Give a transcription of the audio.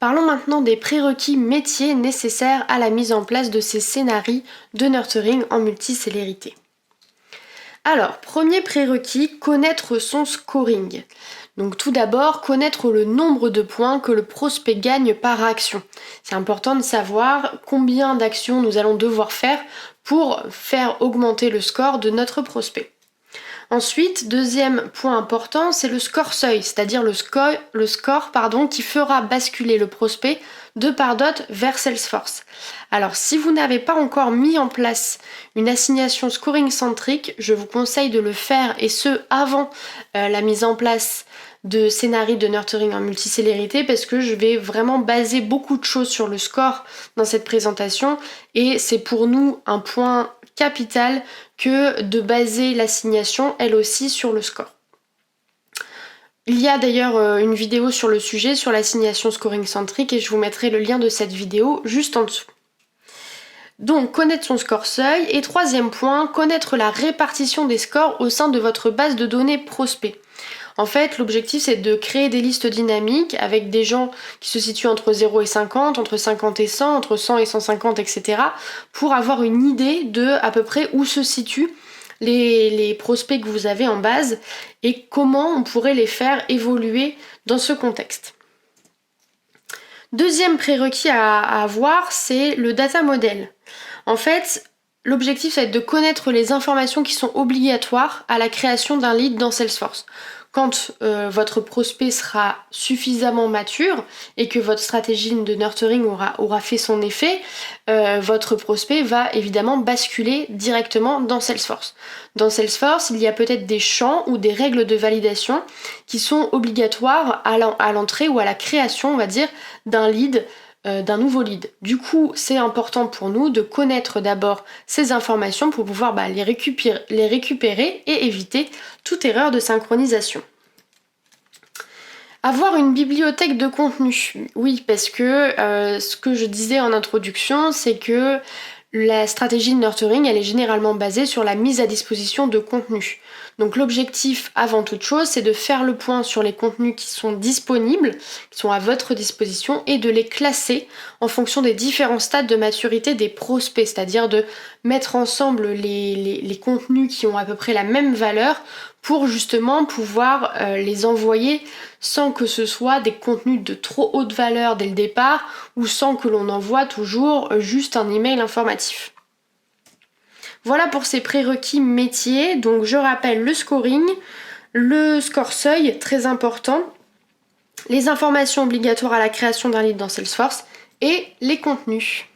Parlons maintenant des prérequis métiers nécessaires à la mise en place de ces scénarios de nurturing en multicélérité. Alors, premier prérequis, connaître son scoring. Donc tout d'abord, connaître le nombre de points que le prospect gagne par action. C'est important de savoir combien d'actions nous allons devoir faire pour faire augmenter le score de notre prospect. Ensuite, deuxième point important, c'est le score seuil, c'est-à-dire le score qui fera basculer le prospect de Pardot vers Salesforce. Alors, si vous n'avez pas encore mis en place une assignation scoring centrique, je vous conseille de le faire, et ce avant la mise en place de scénarii de nurturing en multicélérité, parce que je vais vraiment baser beaucoup de choses sur le score dans cette présentation, et c'est pour nous un point capital que de baser l'assignation elle aussi sur le score. Il y a d'ailleurs une vidéo sur le sujet, sur l'assignation scoring centrique, et je vous mettrai le lien de cette vidéo juste en dessous. Donc connaître son score seuil, et troisième point, connaître la répartition des scores au sein de votre base de données prospect. En fait, l'objectif c'est de créer des listes dynamiques avec des gens qui se situent entre 0 et 50, entre 50 et 100, entre 100 et 150, etc. pour avoir une idée de à peu près où se situent les prospects que vous avez en base et comment on pourrait les faire évoluer dans ce contexte. Deuxième prérequis à avoir, c'est le data model. En fait, l'objectif c'est de connaître les informations qui sont obligatoires à la création d'un lead dans Salesforce. Quand votre prospect sera suffisamment mature et que votre stratégie de nurturing aura fait son effet, votre prospect va évidemment basculer directement dans Salesforce. Dans Salesforce, il y a peut-être des champs ou des règles de validation qui sont obligatoires à l'entrée ou à la création, on va dire, d'un lead, d'un nouveau lead. Du coup, c'est important pour nous de connaître d'abord ces informations pour pouvoir les récupérer et éviter toute erreur de synchronisation. Avoir une bibliothèque de contenu. Oui, parce que ce que je disais en introduction, c'est que la stratégie de nurturing, elle est généralement basée sur la mise à disposition de contenu. Donc l'objectif, avant toute chose, c'est de faire le point sur les contenus qui sont disponibles, qui sont à votre disposition, et de les classer en fonction des différents stades de maturité des prospects, c'est-à-dire de mettre ensemble les contenus qui ont à peu près la même valeur pour justement pouvoir les envoyer sans que ce soit des contenus de trop haute valeur dès le départ ou sans que l'on envoie toujours juste un email informatif. Voilà pour ces prérequis métiers. Donc je rappelle le scoring, le score seuil, très important, les informations obligatoires à la création d'un lead dans Salesforce et les contenus.